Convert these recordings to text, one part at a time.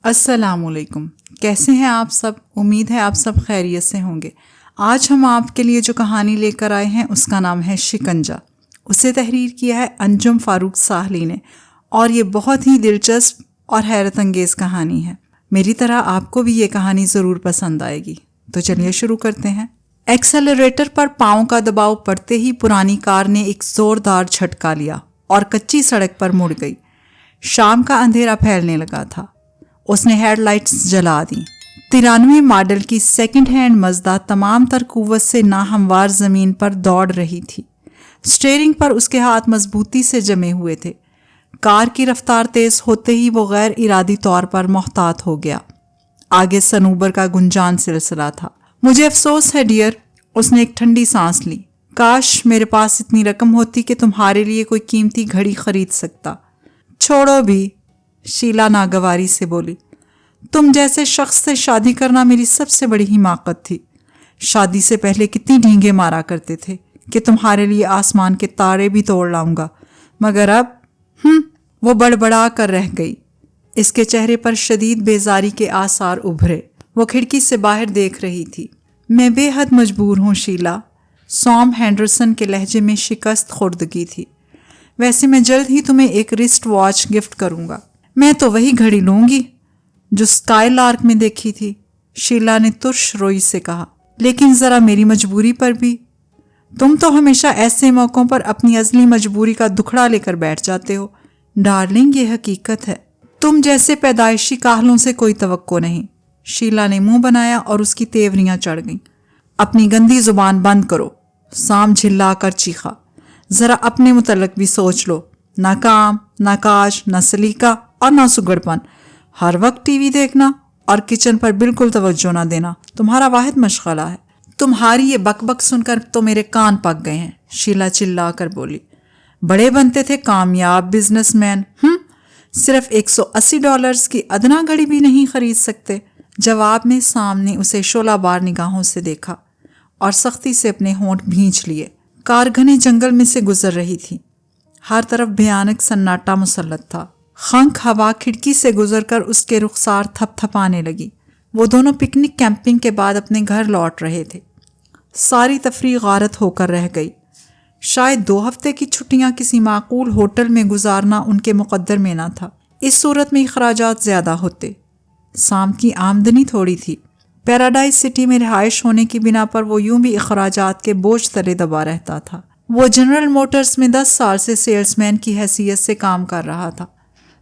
السلام علیکم، کیسے ہیں آپ سب؟ امید ہے آپ سب خیریت سے ہوں گے۔ آج ہم آپ کے لیے جو کہانی لے کر آئے ہیں اس کا نام ہے شکنجہ۔ اسے تحریر کیا ہے انجم فاروق ساحلی نے، اور یہ بہت ہی دلچسپ اور حیرت انگیز کہانی ہے۔ میری طرح آپ کو بھی یہ کہانی ضرور پسند آئے گی، تو چلیے شروع کرتے ہیں۔ ایکسلریٹر پر پاؤں کا دباؤ پڑتے ہی پرانی کار نے ایک زوردار جھٹکا لیا اور کچی سڑک پر مڑ گئی۔ شام کا اندھیرا پھیلنے لگا تھا۔ اس نے ہیڈ لائٹس جلا دیں۔ 93 ماڈل کی سیکنڈ ہینڈ مزدا تمام تر قوت سے ناہموار زمین پر دوڑ رہی تھی۔ سٹیئرنگ پر اس کے ہاتھ مضبوطی سے جمے ہوئے تھے۔ کار کی رفتار تیز ہوتے ہی وہ غیر ارادی طور پر محتاط ہو گیا۔ آگے صنوبر کا گنجان سلسلہ تھا۔ مجھے افسوس ہے ڈیئر، اس نے ایک ٹھنڈی سانس لی۔ کاش میرے پاس اتنی رقم ہوتی کہ تمہارے لیے کوئی قیمتی گھڑی خرید سکتا۔ چھوڑو بھی، شیلا ناگواری سے بولی۔ تم جیسے شخص سے شادی کرنا میری سب سے بڑی حماقت تھی۔ شادی سے پہلے کتنی ڈھینگے مارا کرتے تھے کہ تمہارے لیے آسمان کے تارے بھی توڑ لاؤں گا، مگر اب وہ بڑبڑا کر رہ گئی۔ اس کے چہرے پر شدید بیزاری کے آثار ابھرے۔ وہ کھڑکی سے باہر دیکھ رہی تھی۔ میں بے حد مجبور ہوں شیلا، سام ہینڈرسن کے لہجے میں شکست خوردگی تھی۔ ویسے میں جلد ہی تمہیں ایک رسٹ واچ گفٹ کروں گا۔ میں تو وہی گھڑی لوں گی جو اسکائی لارک میں دیکھی تھی، شیلا نے ترش روئی سے کہا۔ لیکن ذرا میری مجبوری پر بھی۔ تم تو ہمیشہ ایسے موقعوں پر اپنی ازلی مجبوری کا دکھڑا لے کر بیٹھ جاتے ہو۔ ڈارلنگ، یہ حقیقت ہے۔ تم جیسے پیدائشی کاہلوں سے کوئی توقع نہیں۔ شیلا نے منہ بنایا اور اس کی تیوریاں چڑھ گئیں۔ اپنی گندی زبان بند کرو، سام جھلا کر چیخا۔ ذرا اپنے متعلق بھی سوچ لو۔ نہ کام، نہ کاج، نہ سلیقہ اور نہ سگڑپن۔ ہر وقت ٹی وی دیکھنا اور کچن پر بالکل توجہ نہ دینا تمہارا واحد مشغلہ ہے۔ تمہاری یہ بک بک سن کر تو میرے کان پک گئے ہیں، شیلا چلا کر بولی۔ بڑے بنتے تھے کامیاب بزنس مین، صرف $180 کی ادنا گھڑی بھی نہیں خرید سکتے۔ جواب میں سام نے اسے شعلہ بار نگاہوں سے دیکھا اور سختی سے اپنے ہونٹ بھینچ لیے۔ کار گھنے جنگل میں سے گزر رہی تھی۔ ہر طرف بھیانک سناٹا مسلط تھا۔ خنک ہوا کھڑکی سے گزر کر اس کے رخسار تھپ تھپانے لگی۔ وہ دونوں پکنک کیمپنگ کے بعد اپنے گھر لوٹ رہے تھے۔ ساری تفریح غارت ہو کر رہ گئی۔ شاید 2 ہفتے کی چھٹیاں کسی معقول ہوٹل میں گزارنا ان کے مقدر میں نہ تھا۔ اس صورت میں اخراجات زیادہ ہوتے۔ سام کی آمدنی تھوڑی تھی۔ پیراڈائز سٹی میں رہائش ہونے کی بنا پر وہ یوں بھی اخراجات کے بوجھ تلے دبا رہتا تھا۔ وہ جنرل موٹرز میں 10 سال سے سیلز مین کی حیثیت سے کام کر رہا تھا،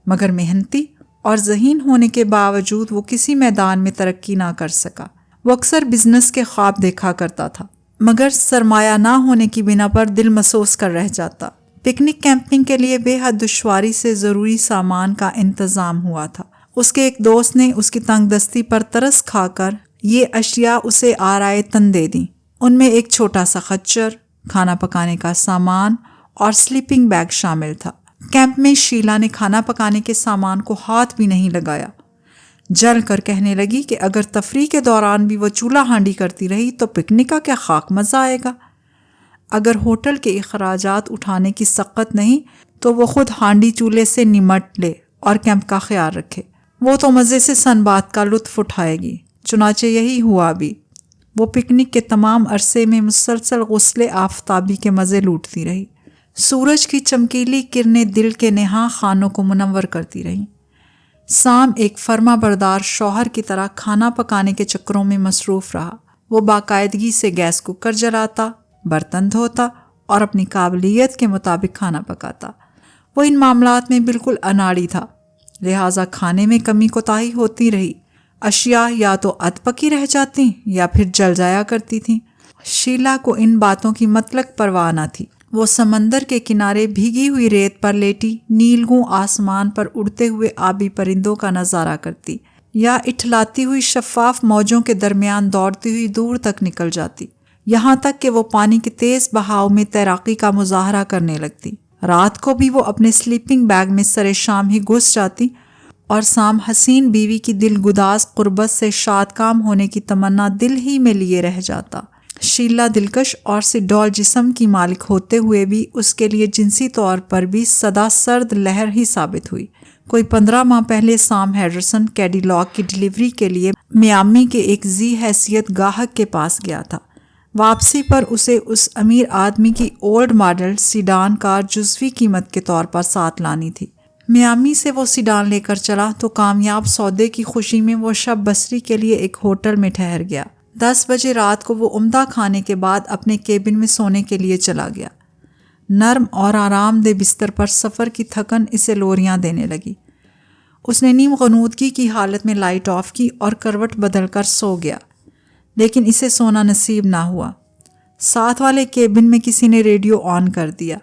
مگر محنتی اور ذہین ہونے کے باوجود وہ کسی میدان میں ترقی نہ کر سکا۔ وہ اکثر بزنس کے خواب دیکھا کرتا تھا، مگر سرمایہ نہ ہونے کی بنا پر دل مسوس کر رہ جاتا۔ پکنک کیمپنگ کے لیے بے حد دشواری سے ضروری سامان کا انتظام ہوا تھا۔ اس کے ایک دوست نے اس کی تنگ دستی پر ترس کھا کر یہ اشیاء اسے آرائے تن دے دیں۔ ان میں ایک چھوٹا سا خچر، کھانا پکانے کا سامان اور سلیپنگ بیگ شامل تھا۔ کیمپ میں شیلا نے کھانا پکانے کے سامان کو ہاتھ بھی نہیں لگایا۔ جل کر کہنے لگی کہ اگر تفریح کے دوران بھی وہ چولہا ہانڈی کرتی رہی تو پکنک کا کیا خاک مزہ آئے گا۔ اگر ہوٹل کے اخراجات اٹھانے کی سقت نہیں تو وہ خود ہانڈی چولہے سے نمٹ لے اور کیمپ کا خیال رکھے۔ وہ تو مزے سے سن بات کا لطف اٹھائے گی۔ چنانچہ یہی ہوا بھی۔ وہ پکنک کے تمام عرصے میں مسلسل غسل آفتابی کے مزے لوٹتی رہی۔ سورج کی چمکیلی کرنیں دل کے نہاں خانوں کو منور کرتی رہیں۔ سام ایک فرما بردار شوہر کی طرح کھانا پکانے کے چکروں میں مصروف رہا۔ وہ باقاعدگی سے گیس کوکر جلاتا، برتن دھوتا اور اپنی قابلیت کے مطابق کھانا پکاتا۔ وہ ان معاملات میں بالکل اناڑی تھا، لہٰذا کھانے میں کمی کوتاہی ہوتی رہی۔ اشیاء یا تو ادھ پکی رہ جاتی یا پھر جل جایا کرتی تھیں۔ شیلا کو ان باتوں کی مطلق پرواہ نہ تھی۔ وہ سمندر کے کنارے بھیگی ہوئی ریت پر لیٹی نیلگوں آسمان پر اڑتے ہوئے آبی پرندوں کا نظارہ کرتی، یا اٹھلاتی ہوئی شفاف موجوں کے درمیان دوڑتی ہوئی دور تک نکل جاتی، یہاں تک کہ وہ پانی کے تیز بہاؤ میں تیراکی کا مظاہرہ کرنے لگتی۔ رات کو بھی وہ اپنے سلیپنگ بیگ میں سر شام ہی گھس جاتی اور سام حسین بیوی کی دل گداز قربت سے شاد کام ہونے کی تمنا دل ہی میں لیے رہ جاتا۔ شیلا دلکش اور سڈول جسم کی مالک ہوتے ہوئے بھی اس کے لیے جنسی طور پر بھی سدا سرد لہر ہی ثابت ہوئی۔ کوئی 15 ماہ پہلے سام ہیڈرسن کیڈیلاک کی ڈیلیوری کے لیے میامی کے ایک ذی حیثیت گاہک کے پاس گیا تھا۔ واپسی پر اسے اس امیر آدمی کی اولڈ ماڈل سیڈان کار جزوی قیمت کے طور پر ساتھ لانی تھی۔ میامی سے وہ سیڈان لے کر چلا تو کامیاب سودے کی خوشی میں وہ شب بسری کے لیے ایک ہوٹل میں ٹھہر گیا۔ 10 بجے رات کو وہ عمدہ کھانے کے بعد اپنے کیبن میں سونے کے لیے چلا گیا۔ نرم اور آرام دہ بستر پر سفر کی تھکن اسے لوریاں دینے لگی۔ اس نے نیم غنودگی کی حالت میں لائٹ آف کی اور کروٹ بدل کر سو گیا، لیکن اسے سونا نصیب نہ ہوا۔ ساتھ والے کیبن میں کسی نے ریڈیو آن کر دیا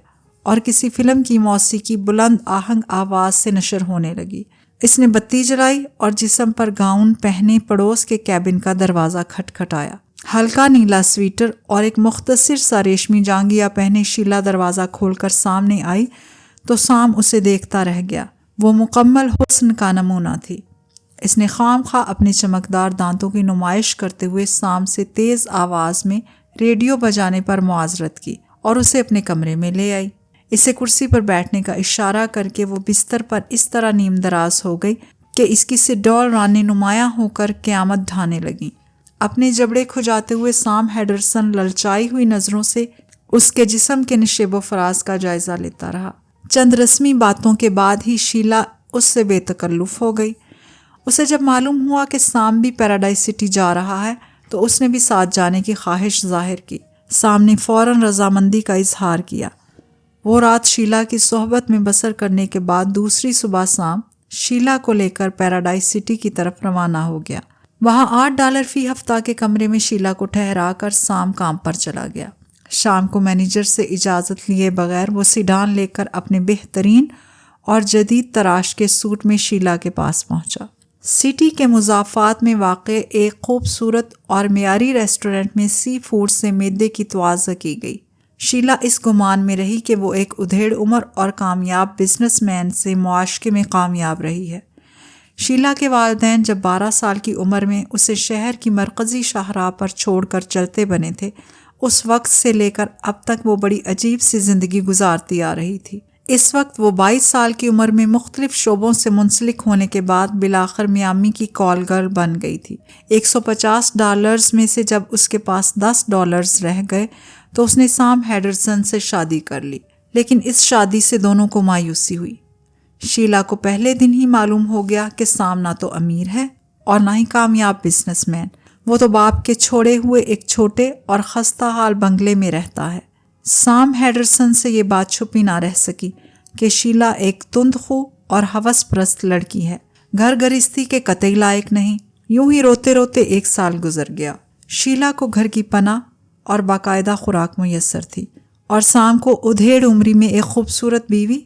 اور کسی فلم کی موسیقی بلند آہنگ آواز سے نشر ہونے لگی۔ اس نے بتی جلائی اور جسم پر گاؤن پہنے پڑوس کے کیبن کا دروازہ کھٹکھٹایا۔ ہلکا نیلا سویٹر اور ایک مختصر سا ریشمی جانگیا پہنے شیلا دروازہ کھول کر سامنے آئی تو سام اسے دیکھتا رہ گیا۔ وہ مکمل حسن کا نمونہ تھی۔ اس نے خام خواہ اپنے چمکدار دانتوں کی نمائش کرتے ہوئے سام سے تیز آواز میں ریڈیو بجانے پر معذرت کی اور اسے اپنے کمرے میں لے آئی۔ اسے کرسی پر بیٹھنے کا اشارہ کر کے وہ بستر پر اس طرح نیم دراز ہو گئی کہ اس کی سی ڈول رانیں نمایاں ہو کر قیامت ڈھانے لگیں۔ اپنے جبڑے کھجاتے ہوئے سام ہیڈرسن للچائی ہوئی نظروں سے اس کے جسم کے نشیب و فراز کا جائزہ لیتا رہا۔ چند رسمی باتوں کے بعد ہی شیلا اس سے بے تکلف ہو گئی۔ اسے جب معلوم ہوا کہ سام بھی پیراڈائز سٹی جا رہا ہے تو اس نے بھی ساتھ جانے کی خواہش ظاہر کی۔ سام نے فوراً رضامندی کا اظہار کیا۔ وہ رات شیلا کی صحبت میں بسر کرنے کے بعد دوسری صبح سام شیلا کو لے کر پیراڈائز سٹی کی طرف روانہ ہو گیا۔ وہاں $8 فی ہفتہ کے کمرے میں شیلا کو ٹھہرا کر سام کام پر چلا گیا۔ شام کو مینیجر سے اجازت لیے بغیر وہ سیڈان لے کر اپنے بہترین اور جدید تراش کے سوٹ میں شیلا کے پاس پہنچا۔ سٹی کے مضافات میں واقع ایک خوبصورت اور معیاری ریسٹورنٹ میں سی فوڈ سے معدے کی توازہ کی گئی۔ شیلا اس گمان میں رہی کہ وہ ایک ادھیڑ عمر اور کامیاب بزنس مین سے معاشقے میں کامیاب رہی ہے۔ شیلا کے والدین جب 12 سال کی عمر میں اسے شہر کی مرکزی شاہراہ پر چھوڑ کر چلتے بنے تھے، اس وقت سے لے کر اب تک وہ بڑی عجیب سی زندگی گزارتی آ رہی تھی۔ اس وقت وہ 22 سال کی عمر میں مختلف شعبوں سے منسلک ہونے کے بعد بالآخر میامی کی کال گرل بن گئی تھی۔ $150 میں سے جب اس کے پاس $10 رہ گئے تو اس نے سام ہیڈرسن سے شادی کر لی، لیکن اس شادی سے دونوں کو مایوسی ہوئی۔ شیلا کو پہلے دن ہی معلوم ہو گیا کہ سام نہ تو امیر ہے اور نہ ہی کامیاب بزنس مین، وہ تو باپ کے چھوڑے ہوئے ایک چھوٹے اور خستہ حال بنگلے میں رہتا ہے۔ سام ہیڈرسن سے یہ بات چھپی نہ رہ سکی کہ شیلا ایک تند خو اور ہوس پرست لڑکی ہے، گھر گرہستی کے قطعی لائق نہیں۔ یوں ہی روتے روتے 1 سال گزر گیا۔ شیلا کو گھر کی پناہ اور باقاعدہ خوراک میسر تھی، اور سام کو ادھیڑ عمری میں ایک خوبصورت بیوی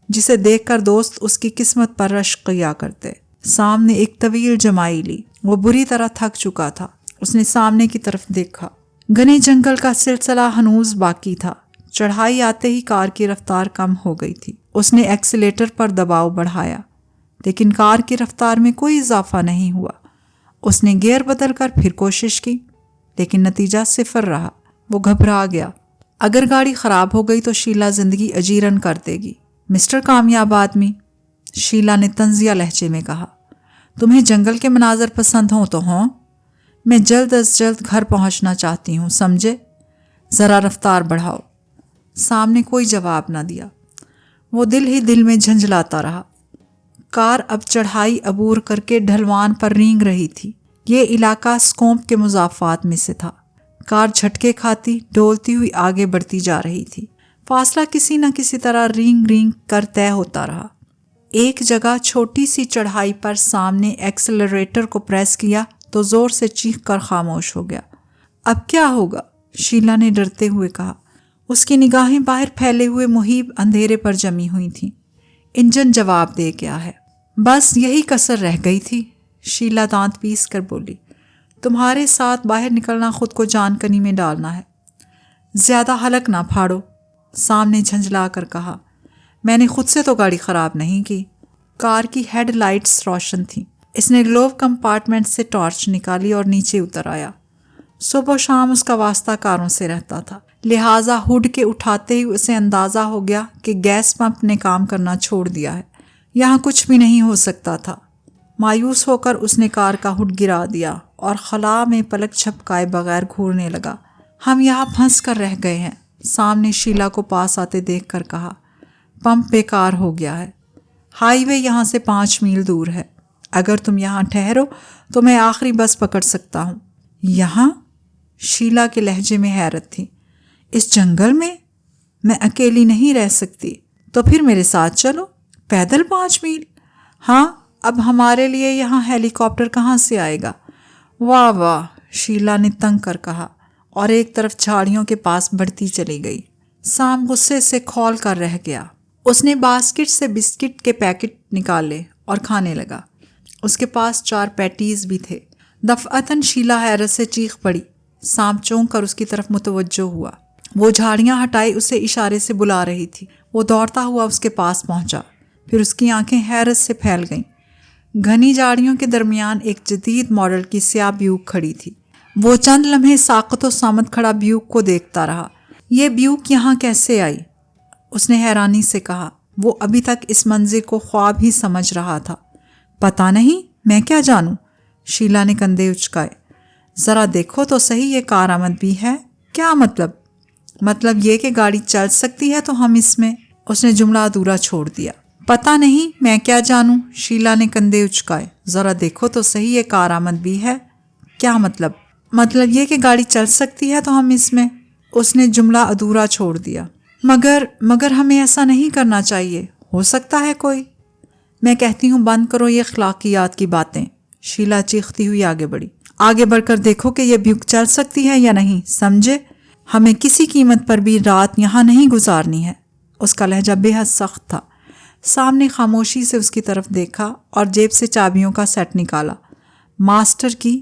جسے دیکھ کر دوست اس کی قسمت پر رشک کیا کرتے۔ سام نے ایک طویل جمائی لی۔ وہ بری طرح تھک چکا تھا۔ اس نے سامنے کی طرف دیکھا۔ گھنے جنگل کا سلسلہ ہنوز باقی تھا۔ چڑھائی آتے ہی کار کی رفتار کم ہو گئی تھی۔ اس نے ایکسیلیٹر پر دباؤ بڑھایا، لیکن کار کی رفتار میں کوئی اضافہ نہیں ہوا۔ اس نے گیئر بدل کر پھر کوشش کی، لیکن نتیجہ 0 رہا۔ وہ گھبرا گیا۔ اگر گاڑی خراب ہو گئی تو شیلا زندگی اجیرن کر دے گی۔ مسٹر کامیاب آدمی، شیلا نے طنزیہ لہجے میں کہا، تمہیں جنگل کے مناظر پسند ہوں تو ہوں، میں جلد از جلد گھر پہنچنا چاہتی ہوں، سمجھے؟ ذرا رفتار بڑھاؤ۔ سام نے کوئی جواب نہ دیا۔ وہ دل ہی دل میں جھنجھلاتا رہا۔ کار اب چڑھائی عبور کر کے ڈھلوان پر رینگ رہی تھی۔ یہ علاقہ سکومپ کے مضافات میں سے تھا۔ کار جھٹکے کھاتی ڈولتی ہوئی آگے بڑھتی جا رہی تھی۔ فاصلہ کسی نہ کسی طرح رینگ رینگ کر طے ہوتا رہا۔ ایک جگہ چھوٹی سی چڑھائی پر سام نے ایکسلریٹر کو پریس کیا تو زور سے چیخ کر خاموش ہو گیا۔ اب کیا ہوگا؟ شیلا نے ڈرتے ہوئے کہا۔ اس کی نگاہیں باہر پھیلے ہوئے محیب اندھیرے پر جمی ہوئی تھیں۔ انجن جواب دے گیا ہے۔ بس یہی کسر رہ گئی تھی، شیلا دانت پیس کر بولی۔ تمہارے ساتھ باہر نکلنا خود کو جان کنی میں ڈالنا ہے۔ زیادہ حلق نہ پھاڑو، سام نے جھنجھلا کر کہا۔ میں نے خود سے تو گاڑی خراب نہیں کی۔ کار کی ہیڈ لائٹس روشن تھیں۔ اس نے گلوو کمپارٹمنٹ سے ٹارچ نکالی اور نیچے اتر آیا۔ صبح و شام اس کا واسطہ کاروں سے رہتا تھا، لہٰذا ہوڈ کے اٹھاتے ہی اسے اندازہ ہو گیا کہ گیس پمپ نے کام کرنا چھوڑ دیا ہے۔ یہاں کچھ بھی نہیں ہو سکتا تھا۔ مایوس ہو کر اس نے کار کا ہڈ گرا دیا اور خلا میں پلک جھپکائے بغیر گھورنے لگا۔ ہم یہاں پھنس کر رہ گئے ہیں، سامنے شیلا کو پاس آتے دیکھ کر کہا۔ پمپ بیکار ہو گیا ہے، ہائی وے یہاں سے 5 میل دور ہے، اگر تم یہاں ٹھہرو تو میں آخری بس پکڑ سکتا ہوں۔ یہاں؟ شیلا کے لہجے میں حیرت تھی۔ اس جنگل میں اکیلی نہیں رہ سکتی۔ تو پھر میرے ساتھ چلو، پیدل 5 میل؟ ہاں، اب ہمارے لیے یہاں ہیلی کاپٹر کہاں سے آئے گا؟ واہ واہ، شیلا نے تنگ کر کہا اور ایک طرف جھاڑیوں کے پاس بڑھتی چلی گئی۔ سام غصے سے کھول کر رہ گیا۔ اس نے باسکٹ سے بسکٹ کے پیکٹ نکالے اور کھانے لگا۔ اس کے پاس 4 پیٹیز بھی تھے۔ دفعتاً شیلا حیرت سے چیخ پڑی۔ سام چونک کر اس کی طرف متوجہ ہوا۔ وہ جھاڑیاں ہٹائے اسے اشارے سے بلا رہی تھی۔ وہ دوڑتا ہوا اس کے پاس پہنچا، پھر اس کی آنکھیں حیرت سے پھیل گئیں۔ گھنی جھاڑیوں کے درمیان ایک جدید ماڈل کی سیاہ بیوک کھڑی تھی۔ وہ چند لمحے ساقط و سامت کھڑا بیوک کو دیکھتا رہا۔ یہ بیوک یہاں کیسے آئی؟ اس نے حیرانی سے کہا۔ وہ ابھی تک اس منظر کو خواب ہی سمجھ رہا تھا۔ پتہ نہیں، میں کیا جانوں؟ شیلا نے کندھے اچکائے۔ ذرا دیکھو تو صحیح، یہ کارآمد بھی ہے۔ کیا مطلب؟ مطلب یہ کہ گاڑی چل سکتی ہے تو ہم اس میں۔ اس نے جملہ ادھورا چھوڑ دیا۔ پتہ نہیں، میں کیا جانوں؟ شیلا نے کندھے اچکائے۔ ذرا دیکھو تو صحیح، یہ کارآمد بھی ہے۔ کیا مطلب؟ مطلب یہ کہ گاڑی چل سکتی ہے تو ہم اس میں۔ اس نے جملہ ادھورا چھوڑ دیا۔ مگر ہمیں ایسا نہیں کرنا چاہیے، ہو سکتا ہے کوئی۔ میں کہتی ہوں بند کرو یہ اخلاقیات کی باتیں۔ شیلا چیختی ہوئی آگے بڑھی۔ آگے بڑھ کر دیکھو کہ یہ بیوک چل سکتی ہے یا نہیں، سمجھے؟ ہمیں کسی قیمت پر بھی رات یہاں نہیں گزارنی ہے۔ اس کا لہجہ بے حد سخت تھا۔ سامنے خاموشی سے اس کی طرف دیکھا اور جیب سے چابیوں کا سیٹ نکالا۔ ماسٹر کی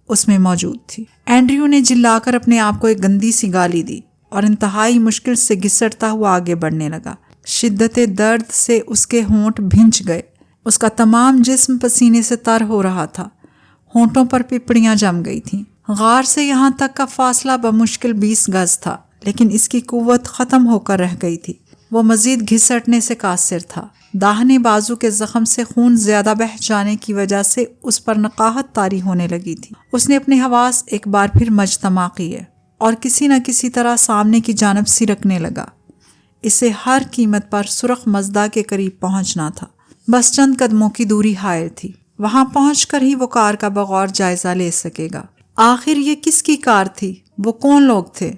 اس میں موجود تھی۔ اینڈریو نے جلا کر اپنے آپ کو ایک گندی سی گالی دی اور انتہائی مشکل سے گھسٹتا ہوا آگے بڑھنے لگا۔ شدت درد سے اس کے ہونٹ بھنج گئے۔ اس کا تمام جسم پسینے سے تر ہو رہا تھا۔ ہونٹوں پر پپڑیاں جم گئی تھیں۔ غار سے یہاں تک کا فاصلہ بمشکل 20 گز تھا، لیکن اس کی قوت ختم ہو کر رہ گئی تھی۔ وہ مزید گھسٹنے سے قاصر تھا۔ داہنے بازو کے زخم سے خون زیادہ بہہ جانے کی وجہ سے اس پر نقاہت طاری ہونے لگی تھی۔ اس نے اپنے حواس ایک بار پھر مجتمع کیے اور کسی نہ کسی طرح سامنے کی جانب سرکنے لگا۔ اسے ہر قیمت پر سرخ مزدا کے قریب پہنچنا تھا۔ بس چند قدموں کی دوری حائل تھی۔ وہاں پہنچ کر ہی وہ کار کا بغور جائزہ لے سکے گا۔ آخر یہ کس کی کار تھی؟ وہ کون لوگ تھے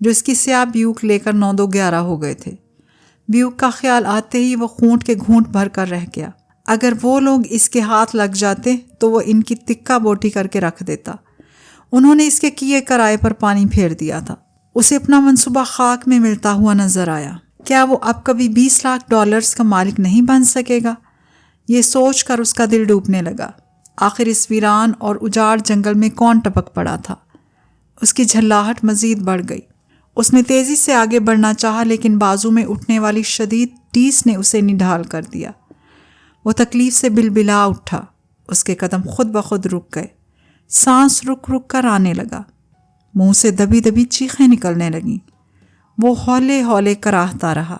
جو اس کی سیاہ بیوک لے کر 9-2-11 ہو گئے تھے؟ بیوک کا خیال آتے ہی وہ خونٹ کے گھونٹ بھر کر رہ گیا۔ اگر وہ لوگ اس کے ہاتھ لگ جاتے تو وہ ان کی تکہ بوٹی کر کے رکھ دیتا۔ انہوں نے اس کے کیے کرائے پر پانی پھیر دیا تھا۔ اسے اپنا منصوبہ خاک میں ملتا ہوا نظر آیا۔ کیا وہ اب کبھی $20 لاکھ کا مالک نہیں بن سکے گا؟ یہ سوچ کر اس کا دل ڈوبنے لگا۔ آخر اس ویران اور اجاڑ جنگل میں کون ٹپک پڑا تھا؟ اس کی جھلاہٹ مزید بڑھ گئی۔ اس نے تیزی سے آگے بڑھنا چاہا، لیکن بازو میں اٹھنے والی شدید ٹیس نے اسے نڈھال کر دیا۔ وہ تکلیف سے بلبلا اٹھا۔ اس کے قدم خود بخود رک گئے۔ سانس رک رک کر آنے لگا۔ منہ سے دبی دبی چیخیں نکلنے لگیں۔ وہ ہولے ہولے کراہتا رہا۔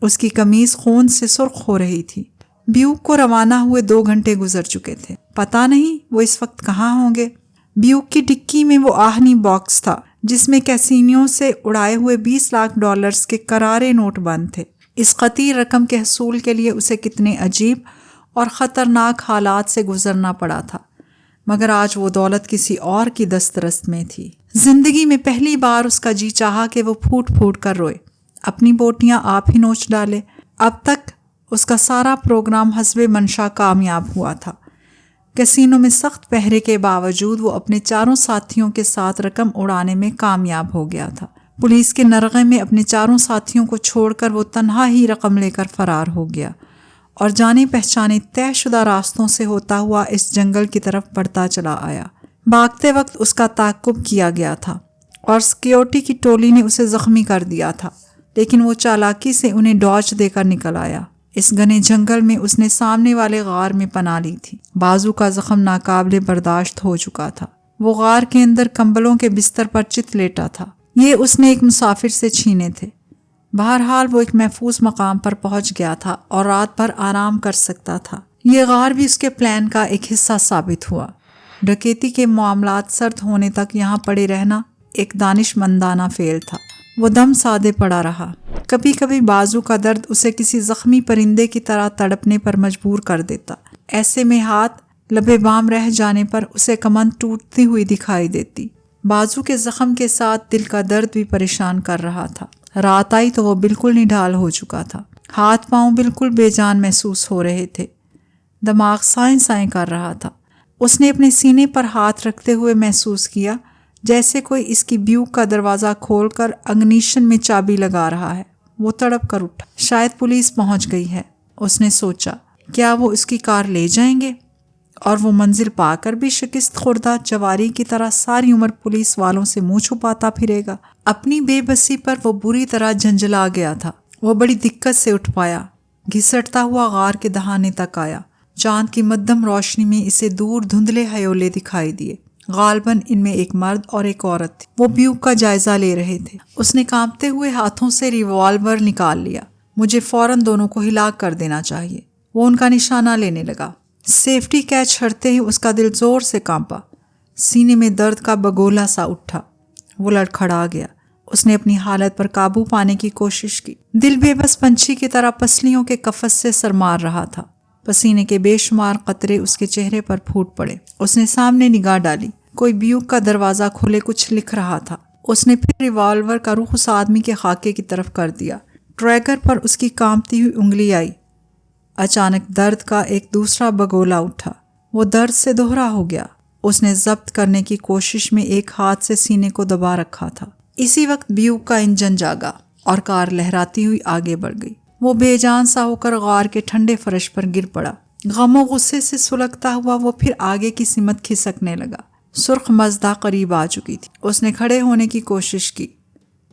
اس کی قمیض خون سے سرخ ہو رہی تھی۔ بیوک کو روانہ ہوئے 2 گھنٹے گزر چکے تھے۔ پتہ نہیں وہ اس وقت کہاں ہوں گے۔ بیوک کی ڈکی میں وہ آہنی باکس تھا جس میں کیسینیوں سے اڑائے ہوئے $20 لاکھ کے کرارے نوٹ بند تھے۔ اس قطعی رقم کے حصول کے لیے اسے کتنے عجیب اور خطرناک حالات سے گزرنا پڑا تھا، مگر آج وہ دولت کسی اور کی دسترس میں تھی۔ زندگی میں پہلی بار اس کا جی چاہا کہ وہ پھوٹ پھوٹ کر روئے، اپنی بوٹیاں آپ ہی نوچ ڈالے۔ اب تک اس کا سارا پروگرام حسب منشا کامیاب ہوا تھا۔ کسینو میں سخت پہرے کے باوجود وہ اپنے 4 ساتھیوں کے ساتھ رقم اڑانے میں کامیاب ہو گیا تھا۔ پولیس کے نرغے میں اپنے 4 ساتھیوں کو چھوڑ کر وہ تنہا ہی رقم لے کر فرار ہو گیا اور جانے پہچانے طے شدہ راستوں سے ہوتا ہوا اس جنگل کی طرف بڑھتا چلا آیا۔ بھاگتے وقت اس کا تعاقب کیا گیا تھا اور سیکیورٹی کی ٹولی نے اسے زخمی کر دیا تھا، لیکن وہ چالاکی سے انہیں ڈاج دے کر نکل آیا۔ اس گھنے جنگل میں اس نے سامنے والے غار میں پناہ لی تھی۔ بازو کا زخم ناقابل برداشت ہو چکا تھا۔ وہ غار کے اندر کمبلوں کے بستر پر چت لیٹا تھا۔ یہ اس نے ایک مسافر سے چھینے تھے۔ بہرحال وہ ایک محفوظ مقام پر پہنچ گیا تھا اور رات بھر آرام کر سکتا تھا۔ یہ غار بھی اس کے پلان کا ایک حصہ ثابت ہوا۔ ڈکیتی کے معاملات سرد ہونے تک یہاں پڑے رہنا ایک دانش مندانہ فعل تھا۔ وہ دم سادے پڑا رہا۔ کبھی کبھی بازو کا درد اسے کسی زخمی پرندے کی طرح تڑپنے پر مجبور کر دیتا۔ ایسے میں ہاتھ لبے بام رہ جانے پر اسے کمند ٹوٹتی ہوئی دکھائی دیتی۔ بازو کے زخم کے ساتھ دل کا درد بھی پریشان کر رہا تھا۔ رات آئی تو وہ بالکل نڈھال ہو چکا تھا۔ ہاتھ پاؤں بالکل بے جان محسوس ہو رہے تھے۔ دماغ سائیں سائیں کر رہا تھا۔ اس نے اپنے سینے پر ہاتھ رکھتے ہوئے محسوس کیا جیسے کوئی اس کی بیوک کا دروازہ کھول کر اگنیشن میں چابی لگا رہا ہے۔ وہ تڑپ کر اٹھا۔ شاید پولیس پہنچ گئی ہے، اس نے سوچا۔ کیا وہ اس کی کار لے جائیں گے؟ اور وہ منزل پا کر بھی شکست خوردہ جواری کی طرح ساری عمر پولیس والوں سے منہ چھپاتا پھرے گا؟ اپنی بے بسی پر وہ بری طرح جھنجھلا گیا تھا۔ وہ بڑی دقت سے اٹھ پایا، گھسٹتا ہوا غار کے دہانے تک آیا۔ چاند کی مدھم روشنی میں اسے دور دھندلے ہیولے دکھائی دیے۔ غالباً ان میں ایک مرد اور ایک عورت تھی۔ وہ بیوک کا جائزہ لے رہے تھے۔ اس نے کانپتے ہوئے ہاتھوں سے ریوالور نکال لیا۔ مجھے فوراً دونوں کو ہلاک کر دینا چاہیے۔ وہ ان کا نشانہ لینے لگا۔ سیفٹی کیچ چھڑتے ہی اس کا دل زور سے کانپا۔ سینے میں درد کا بگولا سا اٹھا۔ وہ لڑکھڑا گیا۔ اس نے اپنی حالت پر قابو پانے کی کوشش کی۔ دل بے بس پنچھی کی طرح پسلیوں کے قفس سے سرمار رہا تھا۔ پسینے کے بے شمار قطرے اس کے چہرے پر پھوٹ پڑے۔ اس نے سامنے نگاہ ڈالی۔ کوئی بیوک کا دروازہ کھولے کچھ لکھ رہا تھا۔ اس نے پھر ریوالور کا رخ اس آدمی کے خاکے کی طرف کر دیا۔ ٹریگر پر اس کی کانپتی ہوئی انگلی آئی۔ اچانک درد کا ایک دوسرا بگولا اٹھا۔ وہ درد سے دوہرا ہو گیا۔ اس نے ضبط کرنے کی کوشش میں ایک ہاتھ سے سینے کو دبا رکھا تھا۔ اسی وقت بیوک کا انجن جاگا اور کار لہراتی ہوئی آگے بڑھ گئی۔ وہ بے جان سا ہو کر غار کے ٹھنڈے فرش پر گر پڑا۔ غم و غصے سے سلگتا ہوا وہ پھر آگے کی سمت کھسکنے لگا۔ سرخ مزدہ قریب آ چکی تھی۔ اس نے کھڑے ہونے کی کوشش کی۔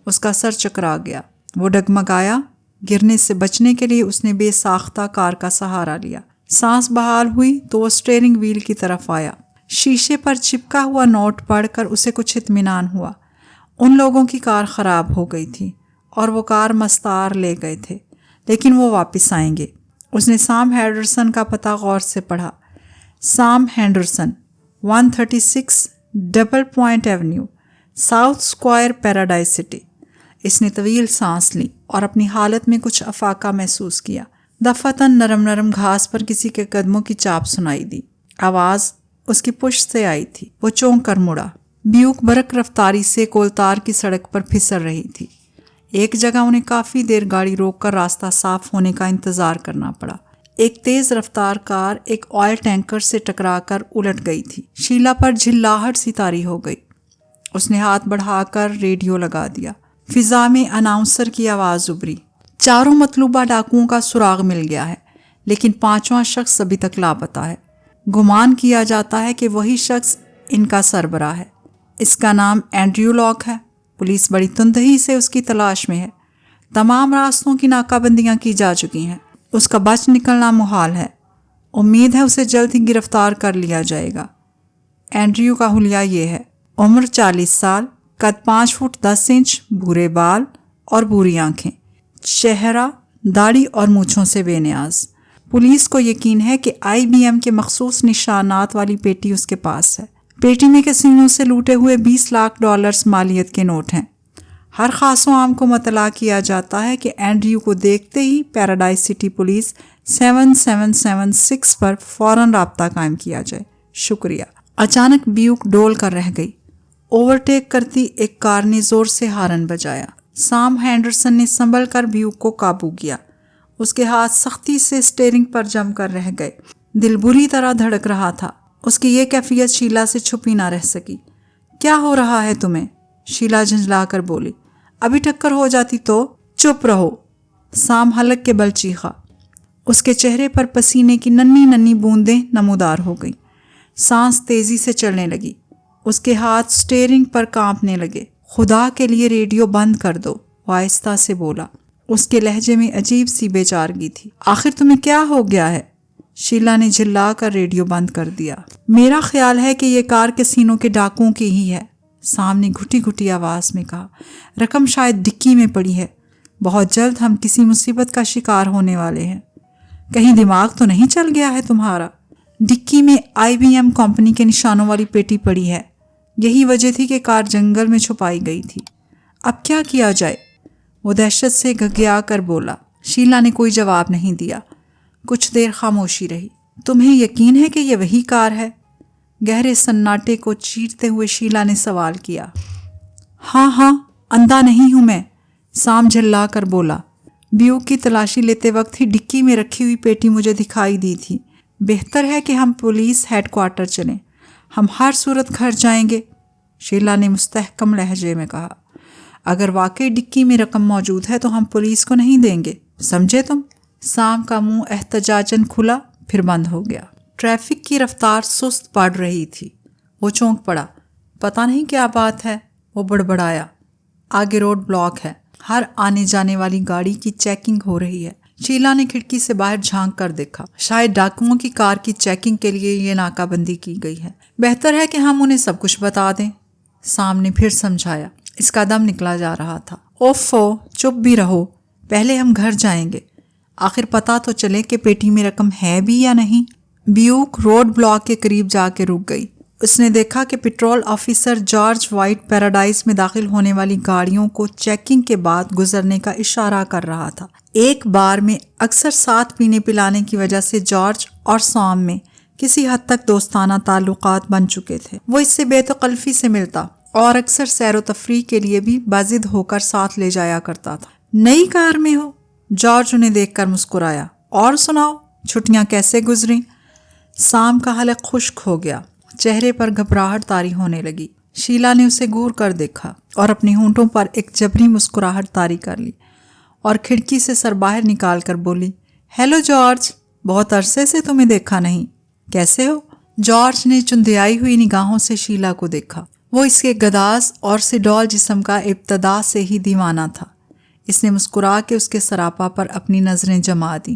اس کا سر چکرا گیا۔ وہ ڈگمگایا۔ گرنے سے بچنے کے لیے اس نے بے ساختہ کار کا سہارا لیا۔ سانس بحال ہوئی تو وہ اسٹیئرنگ وہیل کی طرف آیا۔ شیشے پر چپکا ہوا نوٹ پڑھ کر اسے کچھ اطمینان ہوا۔ ان لوگوں کی کار خراب ہو گئی تھی اور وہ کار مستعار لے گئے تھے، لیکن وہ واپس آئیں گے۔ اس نے سام ہینڈرسن کا پتہ غور سے پڑھا۔ Sam Henderson, 136 double point avenue, south square, paradise city. اس نے طویل سانس لی اور اپنی حالت میں کچھ افاقہ محسوس کیا۔ دفعتاً نرم نرم گھاس پر کسی کے قدموں کی چاپ سنائی دی۔ آواز اس کی پشت سے آئی تھی۔ وہ چونک کر مڑا۔ بیوک برق رفتاری سے کولتار کی سڑک پر پھسل رہی تھی۔ ایک جگہ انہیں کافی دیر گاڑی روک کر راستہ صاف ہونے کا انتظار کرنا پڑا۔ ایک تیز رفتار کار ایک آئل ٹینکر سے ٹکرا کر الٹ گئی تھی۔ شیلا پر جھلاہٹ سی طاری ہو گئی۔ اس نے ہاتھ بڑھا کر ریڈیو لگا دیا۔ فضا میں اناؤنسر کی آواز ابھری۔ چاروں مطلوبہ ڈاکوؤں کا سراغ مل گیا ہے، لیکن پانچواں شخص ابھی تک لاپتہ ہے۔ گمان کیا جاتا ہے کہ وہی شخص ان کا سربراہ ہے۔ اس کا نام اینڈریو لاک ہے۔ پولیس بڑی تندہی سے اس کی تلاش میں ہے۔ تمام راستوں کی ناکہ بندیاں کی جا چکی ہیں۔ اس کا بچ نکلنا محال ہے۔ امید ہے اسے جلد ہی گرفتار کر لیا جائے گا۔ اینڈریو کا حلیہ یہ ہے: عمر 40 سال، قد 5 فٹ 10 انچ، بھورے بال اور بھوری آنکھیں، چہرہ داڑھی اور مونچھوں سے بے نیاز۔ پولیس کو یقین ہے کہ IBM کے مخصوص نشانات والی پیٹی اس کے پاس ہے۔ پیٹی میں کسینوں سے لوٹے ہوئے $20 لاکھ مالیت کے نوٹ ہیں۔ ہر خاص و عام کو مطلع کیا جاتا ہے کہ اینڈریو کو دیکھتے ہی پیراڈائز سٹی پولیس 7776 پر فوراً رابطہ قائم کیا جائے۔ شکریہ۔ اچانک بیوک ڈول کر رہ گئی۔ اوورٹیک کرتی ایک کار نے زور سے ہارن بجایا۔ سام ہینڈرسن نے سنبھل کر بیوک کو قابو کیا۔ اس کے ہاتھ سختی سے اسٹیئرنگ پر جم کر رہ گئے۔ دل بری طرح دھڑک رہا تھا۔ اس کی یہ کیفیت شیلا سے چھپی نہ رہ سکی۔ کیا ہو رہا ہے تمہیں؟ شیلا جھنجھلا کر بولی۔ ابھی ٹکر ہو جاتی تو؟ چپ رہو۔ سام حلق کے بل چیخا۔ اس کے چہرے پر پسینے کی ننھی ننھی بوندیں نمودار ہو گئیں۔ سانس تیزی سے چلنے لگی۔ اس کے ہاتھ اسٹیئرنگ پر کانپنے لگے۔ خدا کے لیے ریڈیو بند کر دو، وہ آہستہ سے بولا۔ اس کے لہجے میں عجیب سی بے چارگی تھی۔ آخر تمہیں کیا ہو گیا ہے؟ شیلا نے جھلا کر ریڈیو بند کر دیا۔ میرا خیال ہے کہ یہ کار کسینوں کے ڈاکوؤں کی ہی ہے، سام نے گھٹی گھٹی آواز میں کہا۔ رقم شاید ڈکی میں پڑی ہے۔ بہت جلد ہم کسی مصیبت کا شکار ہونے والے ہیں. کہیں دماغ تو نہیں چل گیا ہے تمہارا؟ ڈکی میں IBM کمپنی کے نشانوں والی پیٹی پڑی ہے. یہی وجہ تھی کہ کار جنگل میں چھپائی گئی تھی. اب کیا کیا جائے؟ وہ دہشت سے گھگھیا کر بولا. شیلا نے کوئی جواب نہیں دیا. کچھ دیر خاموشی رہی. تمہیں یقین ہے کہ یہ وہی کار ہے؟ گہرے سناٹے کو چیرتے ہوئے شیلا نے سوال کیا. ہاں اندھا نہیں ہوں میں، سام جھلا کر بولا. بیوک کی تلاشی لیتے وقت ہی ڈکی میں رکھی ہوئی پیٹی مجھے دکھائی دی تھی. بہتر ہے کہ ہم پولیس ہیڈ کوارٹر چلیں. ہم ہر صورت گھر جائیں گے، شیلا نے مستحکم لہجے میں کہا. اگر واقعی ڈکی میں رقم موجود ہے تو ہم پولیس کو نہیں دیں گے، سمجھے تم؟ سام کا منہ احتجاجاً کھلا پھر بند ہو گیا. ٹریفک کی رفتار سست بڑھ رہی تھی. وہ چونک پڑا. پتہ نہیں کیا بات ہے، وہ بڑبڑایا. آگے روڈ بلاک ہے، ہر آنے جانے والی گاڑی کی چیکنگ ہو رہی ہے. شیلا نے کھڑکی سے باہر جھانک کر دیکھا. شاید ڈاکوؤں کی کار کی چیکنگ کے لیے یہ ناکہ بندی کی گئی ہے. بہتر ہے کہ ہم انہیں سب کچھ بتا دیں، سام نے پھر سمجھایا. اس کا دم نکلا جا رہا تھا. اوفو، چپ بھی رہو، پہلے ہم گھر جائیں گے. آخر پتہ تو چلے کہ پیٹی میں رقم ہے بھی یا نہیں. بیوک روڈ بلاک کے قریب جا کے رک گئی. اس نے دیکھا کہ petrol officer George white paradise میں داخل ہونے والی گاڑیوں کو چیکنگ کے بعد گزرنے کا اشارہ کر رہا تھا. ایک بار میں اکثر ساتھ پینے پلانے کی وجہ سے جارج اور سام میں کسی حد تک دوستانہ تعلقات بن چکے تھے. وہ اس سے بے تکلفی سے ملتا اور اکثر سیر و تفریح کے لیے بھی باضد ہو کر ساتھ لے جایا کرتا تھا. نئی کار میں ہو؟ جارج انہیں دیکھ کر مسکرایا. اور سناؤ، چھٹیاں کیسے گزریں؟ سام کا حلق خشک ہو گیا. چہرے پر گھبراہٹ طاری ہونے لگی. شیلا نے اسے گور کر دیکھا اور اپنے ہونٹوں پر ایک جبری مسکراہٹ طاری کر لی اور کھڑکی سے سر باہر نکال کر بولی. ہیلو جارج، بہت عرصے سے تمہیں دیکھا نہیں، کیسے ہو؟ جارج نے چندیائی ہوئی نگاہوں سے شیلا کو دیکھا. وہ اس کے گداز اور سڈول جسم کا ابتدا سے ہی دیوانہ تھا. اس نے مسکرا کے اس کے سراپا پر اپنی نظریں جما دیں.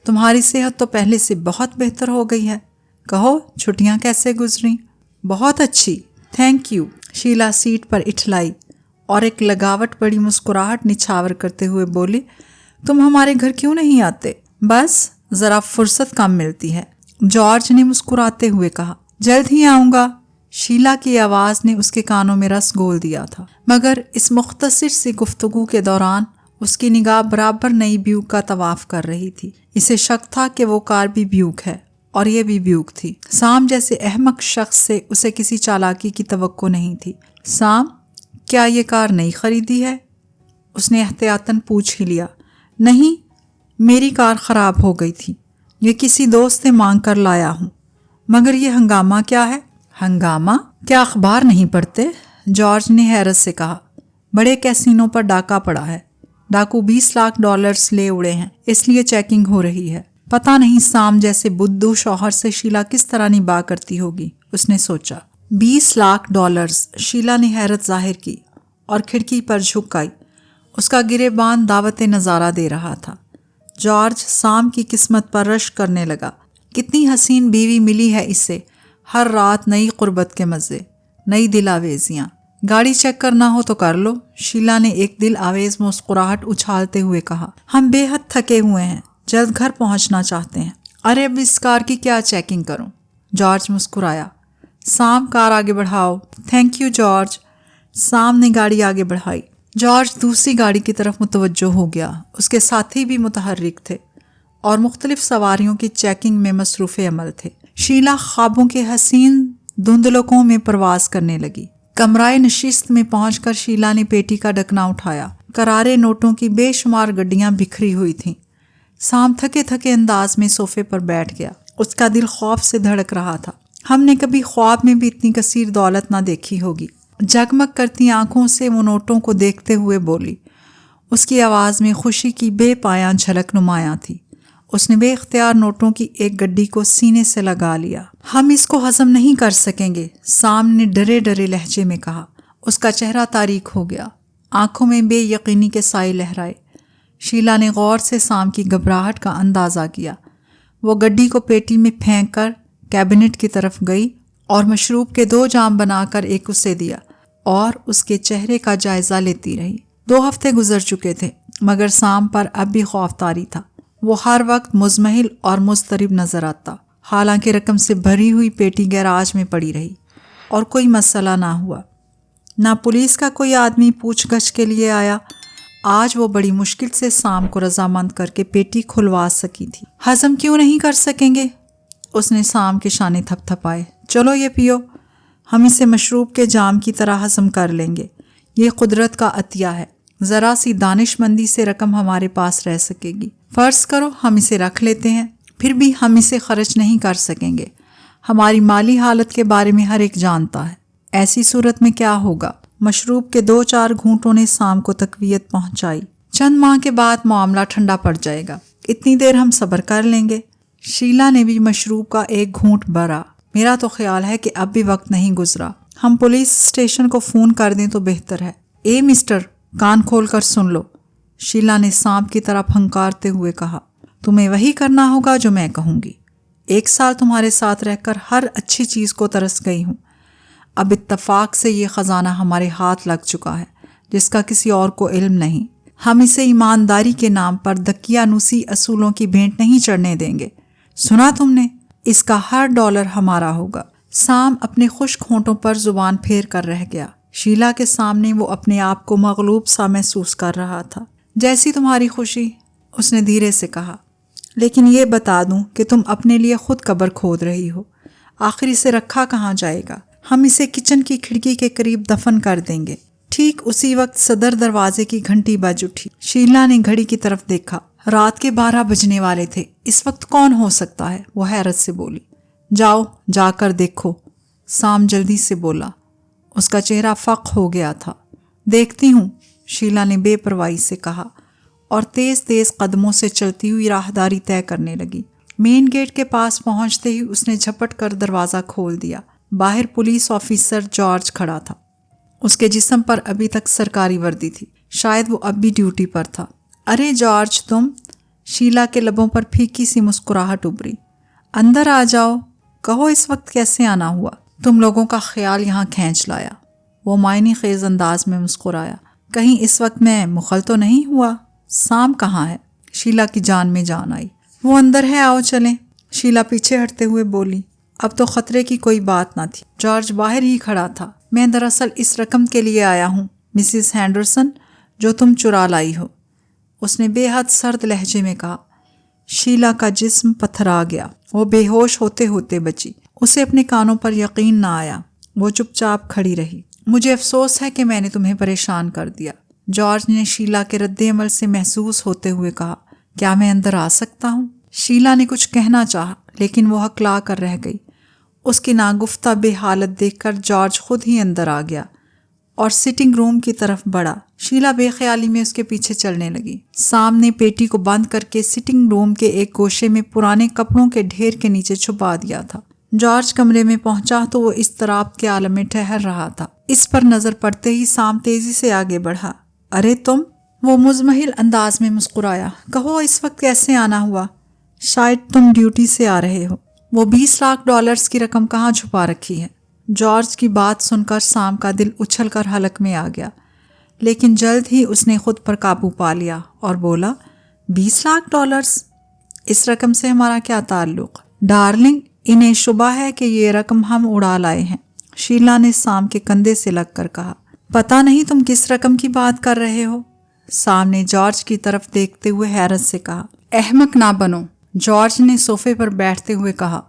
تمہاری صحت تو پہلے سے بہت بہتر ہو گئی ہے. کہو، چھٹیاں کیسے گزریں؟ بہت اچھی، تھینک یو. شیلا سیٹ پر اٹھلائی اور ایک لگاوٹ بڑی مسکراہٹ نچھاور کرتے ہوئے بولی. تم ہمارے گھر کیوں نہیں آتے؟ بس ذرا فرصت کم ملتی ہے، جارج نے مسکراتے ہوئے کہا. جلد ہی آؤں گا. شیلا کی آواز نے اس کے کانوں میں رس گھول دیا تھا، مگر اس مختصر سی گفتگو کے دوران اس کی نگاہ برابر نئی بیوک کا طواف کر رہی تھی. اسے شک تھا کہ وہ کار بھی بیوک ہے اور یہ بھی بیوک تھی. سام جیسے احمق شخص سے اسے کسی چالاکی کی توقع نہیں تھی. سام، کیا یہ کار نئی خریدی ہے؟ اس نے احتیاطاً پوچھ ہی لیا. نہیں، میری کار خراب ہو گئی تھی، یہ کسی دوست سے مانگ کر لایا ہوں. مگر یہ ہنگامہ کیا ہے؟ ہنگامہ؟ کیا اخبار نہیں پڑھتے؟ جارج نے حیرت سے کہا. بڑے کیسینو پر ڈاکہ پڑا ہے، ڈاکو $20 لاکھ لے اڑے ہیں، اس لیے چیکنگ ہو رہی ہے. پتہ نہیں سام جیسے بدھو شوہر سے شیلا کس طرح نباہ کرتی ہوگی، اس نے سوچا. $20 لاکھ، شیلا نے حیرت ظاہر کی اور کھڑکی پر جھک آئی. اس کا گریبان دعوت نظارہ دے رہا تھا. جارج سام کی قسمت پر رشک کرنے لگا. کتنی حسین بیوی ملی ہے اسے، ہر رات نئی قربت کے مزے، نئی دل آویزیاں. گاڑی چیک کرنا ہو تو کر لو، شیلا نے ایک دل آویز مسکراہٹ اچھالتے ہوئے کہا. ہم بے حد تھکے ہوئے ہیں، جلد گھر پہنچنا چاہتے ہیں. ارے اب اس کار کی کیا چیکنگ کروں؟ جارج مسکرایا. سام، کار آگے بڑھاؤ. Thank you George. سام نے گاڑی آگے بڑھائی. جارج دوسری گاڑی کی طرف متوجہ ہو گیا. اس کے ساتھی بھی متحرک تھے اور مختلف سواریوں کی چیکنگ میں مصروف عمل تھے. شیلا خوابوں کے حسین دھندلکوں میں پرواز کرنے لگی. کمرائے نشست میں پہنچ کر شیلا نے پیٹی کا ڈھکنا اٹھایا. کرارے نوٹوں کی بے شمار گڈیاں بکھری ہوئی تھیں. سام تھکے تھکے انداز میں صوفے پر بیٹھ گیا. اس کا دل خوف سے دھڑک رہا تھا. ہم نے کبھی خواب میں بھی اتنی کثیر دولت نہ دیکھی ہوگی. جگمگ کرتی آنکھوں سے وہ نوٹوں کو دیکھتے ہوئے بولی. اس کی آواز میں خوشی کی بے پایاں جھلک نمایاں تھی. اس نے بے اختیار نوٹوں کی ایک گڈی کو سینے سے لگا لیا. ہم اس کو ہضم نہیں کر سکیں گے، سام نے ڈرے ڈرے لہجے میں کہا. اس کا چہرہ تاریک ہو گیا، آنکھوں میں بے یقینی کے سائے لہرائے. شیلا نے غور سے سام کی گھبراہٹ کا اندازہ کیا. وہ گڈی کو پیٹی میں پھینک کر کیبنٹ کی طرف گئی اور مشروب کے 2 جام بنا کر ایک اسے دیا اور اس کے چہرے کا جائزہ لیتی رہی. 2 ہفتے گزر چکے تھے. مگر سام پر اب بھی خوف طاری تھا۔ وہ ہر وقت مزمحل اور مضطرب نظر آتا، حالانکہ رقم سے بھری ہوئی پیٹی گیراج میں پڑی رہی اور کوئی مسئلہ نہ ہوا۔ نہ پولیس کا کوئی آدمی پوچھ گچھ کے لیے آیا۔ آج وہ بڑی مشکل سے سام کو رضامند کر کے پیٹی کھلوا سکی تھی۔ ہضم کیوں نہیں کر سکیں گے؟ اس نے سام کے شانے تھپ تھپائے۔ چلو یہ پیو، ہم اسے مشروب کے جام کی طرح ہضم کر لیں گے۔ یہ قدرت کا عطیہ ہے، ذرا سی دانش مندی سے رقم ہمارے پاس رہ سکے گی۔ فرض کرو ہم اسے رکھ لیتے ہیں، پھر بھی ہم اسے خرچ نہیں کر سکیں گے۔ ہماری مالی حالت کے بارے میں ہر ایک جانتا ہے۔ ایسی صورت میں کیا ہوگا؟ مشروب کے 2-4 گھونٹوں نے سام کو تقویت پہنچائی۔ چند ماہ کے بعد معاملہ ٹھنڈا پڑ جائے گا، اتنی دیر ہم صبر کر لیں گے۔ شیلا نے بھی مشروب کا ایک گھونٹ بھرا۔ میرا تو خیال ہے کہ اب بھی وقت نہیں گزرا، ہم پولیس اسٹیشن کو فون کر دیں تو بہتر ہے۔ اے مسٹر، کان کھول کر سن لو، شیلا نے سانپ کی طرح پھنکارتے ہوئے کہا۔ تمہیں وہی کرنا ہوگا جو میں کہوں گی۔ 1 سال تمہارے ساتھ رہ کر ہر اچھی چیز کو ترس گئی ہوں۔ اب اتفاق سے یہ خزانہ ہمارے ہاتھ لگ چکا ہے، جس کا کسی اور کو علم نہیں۔ ہم اسے ایمانداری کے نام پر دقیانوسی اصولوں کی بھینٹ نہیں چڑھنے دیں گے۔ سنا تم نے؟ اس کا ہر ڈالر ہمارا ہوگا۔ سام اپنے خشک ہونٹوں پر زبان پھیر کر رہ گیا۔ شیلا کے سامنے وہ اپنے آپ کو مغلوب سا محسوس کر رہا تھا۔ جیسی تمہاری خوشی، اس نے دھیرے سے کہا، لیکن یہ بتا دوں کہ تم اپنے لیے خود قبر کھود رہی ہو۔ آخر اسے رکھا کہاں جائے گا؟ ہم اسے کچن کی کھڑکی کے قریب دفن کر دیں گے۔ ٹھیک اسی وقت صدر دروازے کی گھنٹی بج اٹھی۔ شیلا نے گھڑی کی طرف دیکھا، رات کے 12 بجنے والے تھے۔ اس وقت کون ہو سکتا ہے؟ وہ حیرت سے بولی۔ جاؤ، جا کر دیکھو، سام جلدی سے بولا۔ اس کا چہرہ فق ہو گیا تھا۔ دیکھتی ہوں، شیلا نے بے پرواہی سے کہا اور تیز تیز قدموں سے چلتی ہوئی راہداری طے کرنے لگی۔ مین گیٹ کے پاس پہنچتے ہی اس نے جھپٹ کر دروازہ کھول دیا۔ باہر پولیس آفیسر جارج کھڑا تھا۔ اس کے جسم پر ابھی تک سرکاری وردی تھی، شاید وہ اب بھی ڈیوٹی پر تھا۔ ارے جارج تم، شیلا کے لبوں پر پھیکی سی مسکراہٹ ابھری۔ اندر آ جاؤ، کہو اس وقت کیسے آنا ہوا؟ تم لوگوں کا خیال یہاں کھینچ لایا۔ وہ معنی خیز انداز میں مسکرایا۔ کہیں اس وقت میں مخل تو نہیں ہوا؟ سام کہاں ہے؟ شیلا کی جان میں جان آئی۔ وہ اندر ہے، آؤ چلیں، شیلا پیچھے ہٹتے ہوئے بولی۔ اب تو خطرے کی کوئی بات نہ تھی۔ جارج باہر ہی کھڑا تھا۔ میں دراصل اس رقم کے لیے آیا ہوں مسز ہینڈرسن، جو تم چرا لائی ہو، اس نے بے حد سرد لہجے میں کہا۔ شیلا کا جسم پتھرا گیا۔ وہ بے ہوش ہوتے ہوتے بچی۔ اسے اپنے کانوں پر یقین نہ آیا۔ وہ چپ چاپ کھڑی رہی۔ مجھے افسوس ہے کہ میں نے تمہیں پریشان کر دیا، جارج نے شیلا کے رد عمل سے محسوس ہوتے ہوئے کہا۔ کیا میں اندر آ سکتا ہوں؟ شیلا نے کچھ کہنا چاہا، لیکن وہ ہکلا کر رہ گئی۔ اس کی ناگفتہ بے حالت دیکھ کر جارج خود ہی اندر آ گیا اور سٹنگ روم کی طرف بڑھا۔ شیلا بے خیالی میں اس کے پیچھے چلنے لگی۔ سام نے پیٹی کو بند کر کے سٹنگ روم کے ایک گوشے میں پرانے کپڑوں کے ڈھیر کے نیچے چھپا دیا تھا۔ جارج کمرے میں پہنچا تو وہ اضطراب کے عالم میں ٹھہر رہا تھا۔ اس پر نظر پڑتے ہی سام تیزی سے آگے بڑھا۔ ارے تم، وہ مزمحل انداز میں مسکرایا۔ کہو اس وقت کیسے آنا ہوا؟ شاید تم ڈیوٹی سے آ رہے ہو۔ وہ 20 لاکھ ڈالرز کی رقم کہاں چھپا رکھی ہے؟ جارج کی بات سن کر سام کا دل اچھل کر حلق میں آ گیا، لیکن جلد ہی اس نے خود پر قابو پا لیا اور بولا، 20 لاکھ ڈالرز؟ اس رقم سے ہمارا کیا تعلق؟ ڈارلنگ، انہیں شبہ ہے کہ یہ رقم ہم اڑا لائے ہیں، شیلا نے سام کے کندھے سے لگ کر کہا۔ پتہ نہیں تم کس رقم کی بات کر رہے ہو؟ سام نے جارج کی طرف دیکھتے ہوئے حیرت سے کہا۔ احمق نہ بنو، جارج نے صوفے پر بیٹھتے ہوئے کہا۔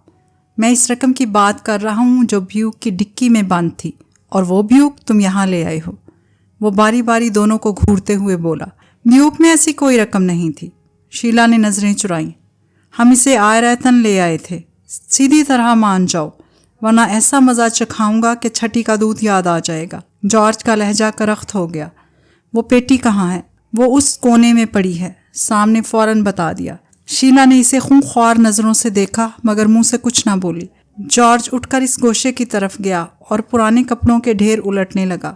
میں اس رقم کی بات کر رہا ہوں جو بیوک کی ڈکی میں بند تھی، اور وہ بیوک تم یہاں لے آئے ہو۔ وہ باری باری دونوں کو گھورتے ہوئے بولا۔ بیوک میں ایسی کوئی رقم نہیں تھی، شیلا نے نظریں چرائیں۔ ہم اسے آئے رتن لے آئے تھے، سیدھی طرح مان جاؤ، ورنہ ایسا مزہ چکھاؤں گا کہ چھٹی کا دودھ یاد آ جائے گا۔ جارج کا لہجہ کرخت ہو گیا۔ وہ پیٹی کہاں ہے؟ وہ اس کونے میں پڑی ہے، سام نے فوراً بتا دیا۔ شیلا نے اسے خونخوار نظروں سے دیکھا مگر منہ سے کچھ نہ بولی۔ جارج اٹھ کر اس گوشے کی طرف گیا اور پرانے کپڑوں کے ڈھیر الٹنے لگا۔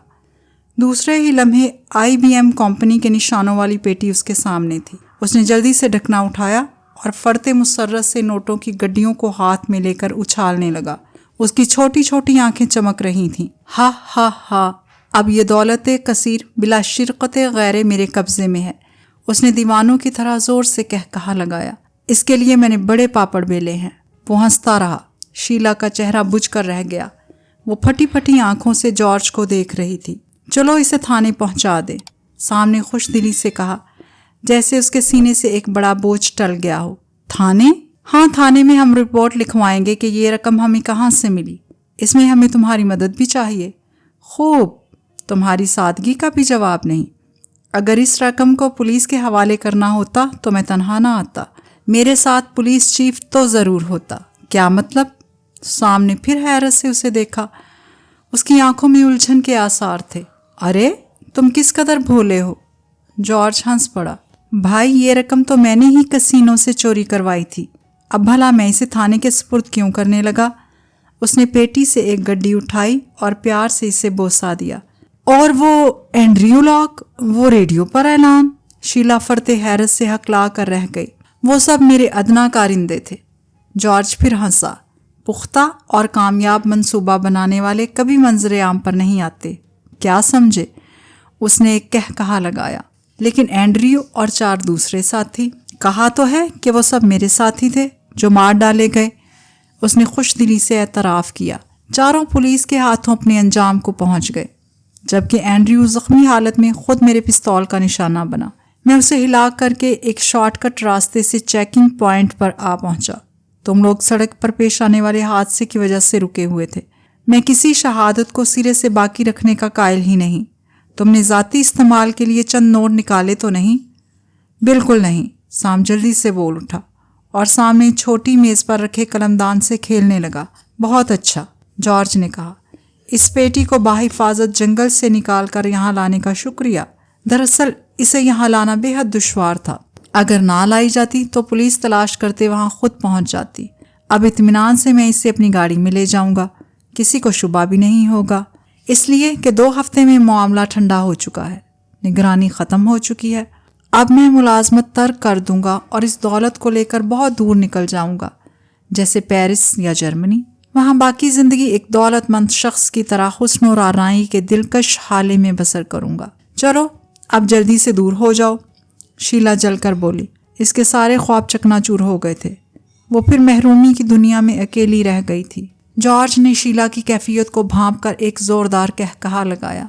دوسرے ہی لمحے IBM کمپنی کے نشانوں والی پیٹی اس کے سامنے تھی۔ اس نے جلدی سے ڈھکنا اٹھایا اور فرتے مسرت سے نوٹوں کی گڈیوں کو ہاتھ میں لے کر اچھالنے لگا۔ اس کی چھوٹی چھوٹی آنکھیں چمک رہی تھیں۔ ہا ہا ہا، اب یہ دولت کثیر بلا شرکت غیر میرے قبضے میں ہے۔ اس نے دیوانوں کی طرح زور سے کہا لگایا، اس کے لیے میں نے بڑے پاپڑ بیلے ہیں۔ وہ ہنستا رہا۔ شیلا کا چہرہ بجھ کر رہ گیا۔ وہ پھٹی پھٹی آنکھوں سے جارج کو دیکھ رہی تھی۔ چلو اسے تھانے پہنچا دے، سام نے خوش دلی سے کہا، جیسے اس کے سینے سے ایک بڑا بوجھ ٹل گیا ہو۔ تھانے؟ ہاں، تھانے میں ہم رپورٹ لکھوائیں گے کہ یہ رقم ہمیں کہاں سے ملی۔ اس میں ہمیں تمہاری مدد بھی چاہیے۔ خوب، تمہاری سادگی کا بھی جواب نہیں۔ اگر اس رقم کو پولیس کے حوالے کرنا ہوتا تو میں تنہا نہ آتا، میرے ساتھ پولیس چیف تو ضرور ہوتا۔ کیا مطلب؟ سام نے پھر حیرت سے اسے دیکھا۔ اس کی آنکھوں میں الجھن کے آثار تھے۔ ارے تم کس قدر بھولے ہو؟ جارج ہنس پڑا۔ بھائی، یہ رقم تو میں نے ہی کسینوں سے چوری کروائی تھی، اب بھلا میں اسے تھانے کے سپرد کیوں کرنے لگا؟ اس نے پیٹی سے ایک گڈی اٹھائی اور پیار سے اسے بوسا دیا۔ اور وہ اینڈریو لاک، وہ ریڈیو پر اعلان؟ شیلا فرتے حیرت سے ہکلا کر رہ گئی۔ وہ سب میرے ادنا کارندے تھے۔ جارج پھر ہنسا۔ پختہ اور کامیاب منصوبہ بنانے والے کبھی منظر عام پر نہیں آتے، کیا سمجھے؟ اس نے ایک کہا لگایا۔ لیکن اینڈریو اور 4 دوسرے ساتھی؟ کہا تو ہے کہ وہ سب میرے ساتھی تھے جو مار ڈالے گئے۔ اس نے خوش دلی سے اعتراف کیا۔ چاروں پولیس کے ہاتھوں اپنے انجام کو پہنچ گئے، جبکہ اینڈریو زخمی حالت میں خود میرے پستول کا نشانہ بنا۔ میں اسے ہلا کر کے ایک شارٹ کٹ راستے سے چیکنگ پوائنٹ پر آ پہنچا۔ تم لوگ سڑک پر پیش آنے والے حادثے کی وجہ سے رکے ہوئے تھے۔ میں کسی شہادت کو سرے سے باقی رکھنے کا قائل ہی نہیں۔ تم نے ذاتی استعمال کے لیے چند نوٹ نکالے تو نہیں؟ بالکل نہیں، سام جلدی سے بول اٹھا اور سامنے چھوٹی میز پر رکھے قلمدان سے کھیلنے لگا۔ بہت اچھا، جارج نے کہا۔ اس پیٹی کو بحفاظت جنگل سے نکال کر یہاں لانے کا شکریہ۔ دراصل اسے یہاں لانا بے حد دشوار تھا۔ اگر نہ لائی جاتی تو پولیس تلاش کرتے وہاں خود پہنچ جاتی۔ اب اطمینان سے میں اسے اپنی گاڑی میں لے جاؤں گا، کسی کو شبہ بھی نہیں ہوگا، اس لیے کہ 2 ہفتے میں معاملہ ٹھنڈا ہو چکا ہے، نگرانی ختم ہو چکی ہے۔ اب میں ملازمت ترک کر دوں گا اور اس دولت کو لے کر بہت دور نکل جاؤں گا، جیسے پیرس یا جرمنی۔ وہاں باقی زندگی ایک دولت مند شخص کی طرح حسن و آرائشی کے دلکش حالے میں بسر کروں گا۔ چلو اب جلدی سے دور ہو جاؤ، شیلا جل کر بولی۔ اس کے سارے خواب چکنا چور ہو گئے تھے۔ وہ پھر محرومی کی دنیا میں اکیلی رہ گئی تھی۔ جارج نے شیلا کی کیفیت کو بھانپ کر ایک زوردار کہا لگایا،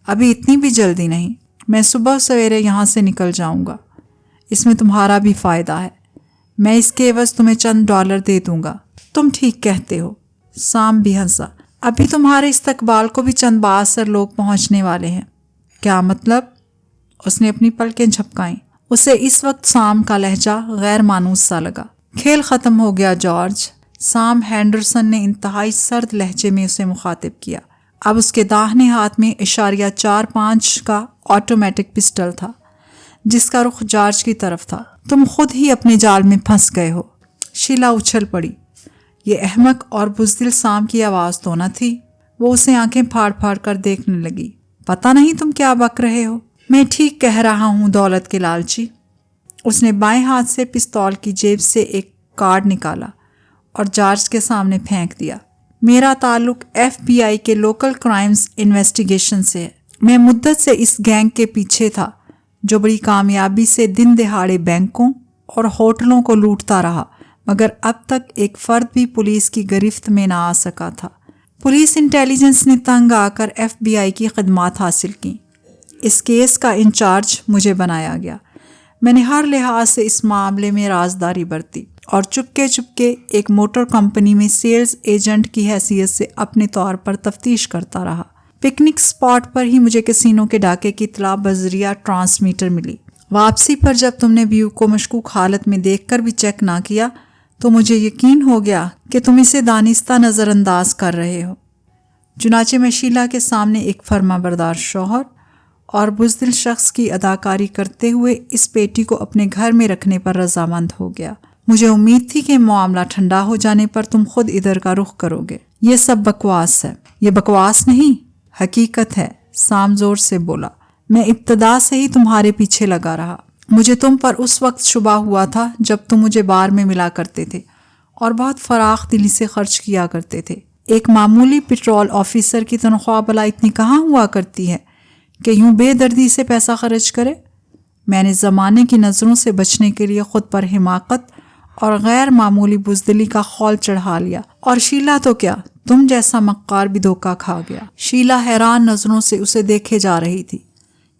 ابھی اتنی بھی جلدی نہیں، میں صبح سویرے یہاں سے نکل جاؤں گا۔ اس میں تمہارا بھی فائدہ ہے، میں اس کے عوض تمہیں چند ڈالر دے دوں گا۔ تم ٹھیک کہتے ہو، سام بھی ہنسا۔ ابھی تمہارے استقبال کو بھی چند بااثر لوگ پہنچنے والے ہیں۔ کیا مطلب؟ اس نے اپنی پلکیں جھپکائیں۔ اسے اس وقت سام کا لہجہ غیر مانوس سا لگا۔ کھیل ختم ہو گیا جارج، سام ہینڈرسن نے انتہائی سرد لہجے میں اسے مخاطب کیا۔ اب اس کے داہنے ہاتھ میں 0.45 کا آٹومیٹک پسٹل تھا، جس کا رخ جارج کی طرف تھا۔ تم خود ہی اپنے جال میں پھنس گئے ہو۔ شیلا اچھل پڑی۔ یہ احمق اور بزدل سام کی آواز تو نہ تھی۔ وہ اسے آنکھیں پھاڑ پھاڑ کر دیکھنے لگی۔ پتہ نہیں تم کیا بک رہے ہو۔ میں ٹھیک کہہ رہا ہوں دولت کے لالچی۔ اس نے بائیں ہاتھ سے پستول کی جیب سے ایک کارڈ نکالا اور جارج کے سامنے پھینک دیا۔ میرا تعلق FBI کے لوکل کرائمز انویسٹیگیشن سے ہے۔ میں مدت سے اس گینگ کے پیچھے تھا جو بڑی کامیابی سے دن دہاڑے بینکوں اور ہوٹلوں کو لوٹتا رہا، مگر اب تک ایک فرد بھی پولیس کی گرفت میں نہ آ سکا تھا۔ پولیس انٹیلیجنس نے تنگ آ کر FBI کی خدمات حاصل کیں۔ اس کیس کا انچارج مجھے بنایا گیا۔ میں نے ہر لحاظ سے اس معاملے میں رازداری برتی اور چپکے ایک موٹر کمپنی میں سیلز ایجنٹ کی حیثیت سے اپنے طور پر تفتیش کرتا رہا۔ پکنک سپاٹ پر ہی مجھے کسینوں کے ڈاکے کی اطلاع بذریعہ ٹرانسمیٹر ملی۔ واپسی پر جب تم نے ویو کو مشکوک حالت میں دیکھ کر بھی چیک نہ کیا تو مجھے یقین ہو گیا کہ تم اسے دانستہ نظر انداز کر رہے ہو۔ چنانچہ میں شیلا کے سامنے ایک فرما بردار شوہر اور بزدل شخص کی اداکاری کرتے ہوئے اس پیٹی کو اپنے گھر میں رکھنے پر رضامند ہو گیا۔ مجھے امید تھی کہ معاملہ ٹھنڈا ہو جانے پر تم خود ادھر کا رخ کرو گے۔ یہ سب بکواس ہے۔ یہ بکواس نہیں، حقیقت ہے، سام زور سے بولا۔ میں ابتدا سے ہی تمہارے پیچھے لگا رہا۔ مجھے تم پر اس وقت شبہ ہوا تھا جب تم مجھے بار میں ملا کرتے تھے اور بہت فراخ دلی سے خرچ کیا کرتے تھے۔ ایک معمولی پیٹرول آفیسر کی تنخواہ بھلا اتنی کہاں ہوا کرتی ہے کہ یوں بے دردی سے پیسہ خرچ کرے؟ میں نے زمانے کی نظروں سے بچنے کے لیے خود پر حماقت اور غیر معمولی بزدلی کا خول چڑھا لیا، اور شیلا تو کیا، تم جیسا مکار بھی دھوکہ کھا گیا۔ شیلا حیران نظروں سے اسے دیکھے جا رہی تھی۔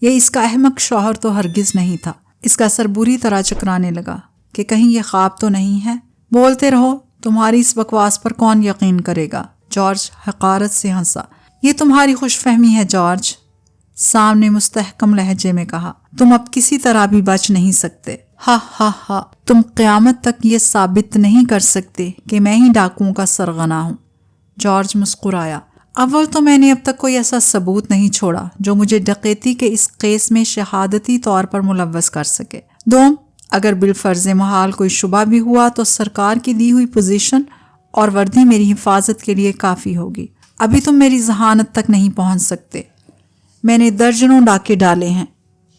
یہ اس کا احمق شوہر تو ہرگز نہیں تھا۔ اس کا سر بری طرح چکرانے لگا کہ کہیں یہ خواب تو نہیں ہے۔ بولتے رہو، تمہاری اس بکواس پر کون یقین کرے گا؟ جارج حقارت سے ہنسا۔ یہ تمہاری خوش فہمی ہے جارج، سام نے مستحکم لہجے میں کہا۔ تم اب کسی طرح بھی بچ نہیں سکتے۔ ہا ہا ہا، تم قیامت تک یہ ثابت نہیں کر سکتے کہ میں ہی ڈاکوؤں کا سرغنہ ہوں۔ جارج مسکرایا۔ اول تو میں نے اب تک کوئی ایسا ثبوت نہیں چھوڑا جو مجھے ڈکیتی کے اس کیس میں شہادتی طور پر ملوث کر سکے۔ دوم، اگر بالفرض محال کوئی شبہ بھی ہوا تو سرکار کی دی ہوئی پوزیشن اور وردی میری حفاظت کے لیے کافی ہوگی۔ ابھی تم میری ذہانت تک نہیں پہنچ سکتے۔ میں نے درجنوں ڈاکے ڈالے ہیں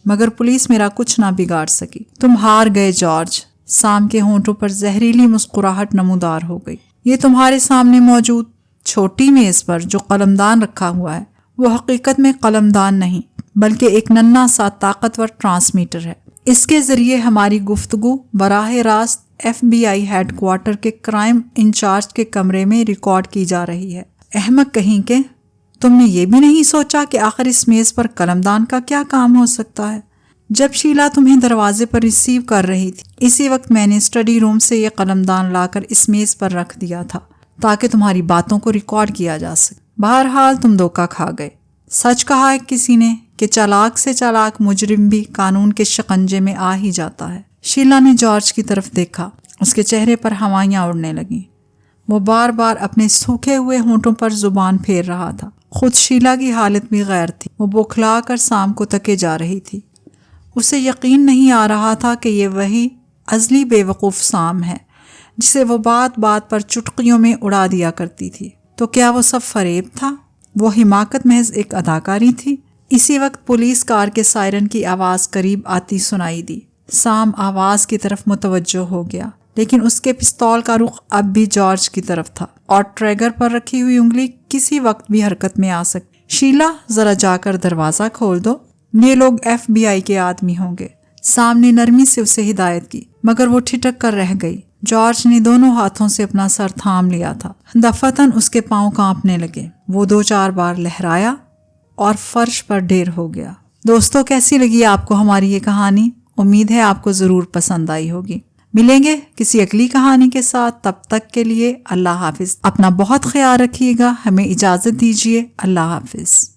مگر پولیس میرا کچھ نہ بگاڑ سکی۔ تم ہار گئے جارج۔ سام کے ہونٹوں پر زہریلی مسکراہٹ نمودار ہو گئی۔ یہ تمہارے سامنے موجود چھوٹی میز پر جو قلمدان رکھا ہوا ہے وہ حقیقت میں قلمدان نہیں بلکہ ایک ننھا سا طاقتور ٹرانسمیٹر ہے۔ اس کے ذریعے ہماری گفتگو براہ راست FBI ہیڈ کوارٹر کے کرائم انچارج کے کمرے میں ریکارڈ کی جا رہی ہے۔ احمق کہیں کہ تم نے یہ بھی نہیں سوچا کہ آخر اس میز پر قلمدان کا کیا کام ہو سکتا ہے؟ جب شیلا تمہیں دروازے پر ریسیو کر رہی تھی اسی وقت میں نے اسٹڈی روم سے یہ قلمدان لا کر اس میز پر رکھ دیا تھا تاکہ تمہاری باتوں کو ریکارڈ کیا جا سکے۔ بہرحال تم دھوکہ کھا گئے۔ سچ کہا ہے کسی نے کہ چالاک سے چالاک مجرم بھی قانون کے شکنجے میں آ ہی جاتا ہے۔ شیلا نے جارج کی طرف دیکھا۔ اس کے چہرے پر ہوائیاں اڑنے لگیں۔ وہ بار بار اپنے سوکھے ہوئے ہونٹوں پر زبان پھیر رہا تھا۔ خود شیلا کی حالت بھی غیر تھی۔ وہ بوکھلا کر سام کو تکے جا رہی تھی۔ اسے یقین نہیں آ رہا تھا کہ یہ وہی ازلی بے وقوف سام ہے جسے وہ بات بات پر چٹکیوں میں اڑا دیا کرتی تھی۔ تو کیا وہ سب فریب تھا؟ وہ حماقت محض ایک اداکاری تھی؟ اسی وقت پولیس کار کے سائرن کی آواز قریب آتی سنائی دی۔ سام آواز کی طرف متوجہ ہو گیا لیکن اس کے پستول کا رخ اب بھی جارج کی طرف تھا اور ٹریگر پر رکھی ہوئی انگلی کسی وقت بھی حرکت میں آ سکتی۔ شیلا، ذرا جا کر دروازہ کھول دو، یہ لوگ FBI کے آدمی ہوں گے۔ سام نے نرمی سے اسے ہدایت کی مگر وہ ٹھٹک کر رہ گئی۔ جارج نے دونوں ہاتھوں سے اپنا سر تھام لیا تھا۔ دفعتاً اس کے پاؤں کانپنے لگے۔ وہ 2-4 بار لہرایا اور فرش پر ڈھیر ہو گیا۔ دوستو، کیسی لگی آپ کو ہماری یہ کہانی؟ امید ہے آپ کو ضرور پسند آئی ہوگی۔ ملیں گے کسی اگلی کہانی کے ساتھ، تب تک کے لیے اللہ حافظ۔ اپنا بہت خیال رکھیے گا۔ ہمیں اجازت دیجیے۔ اللہ حافظ۔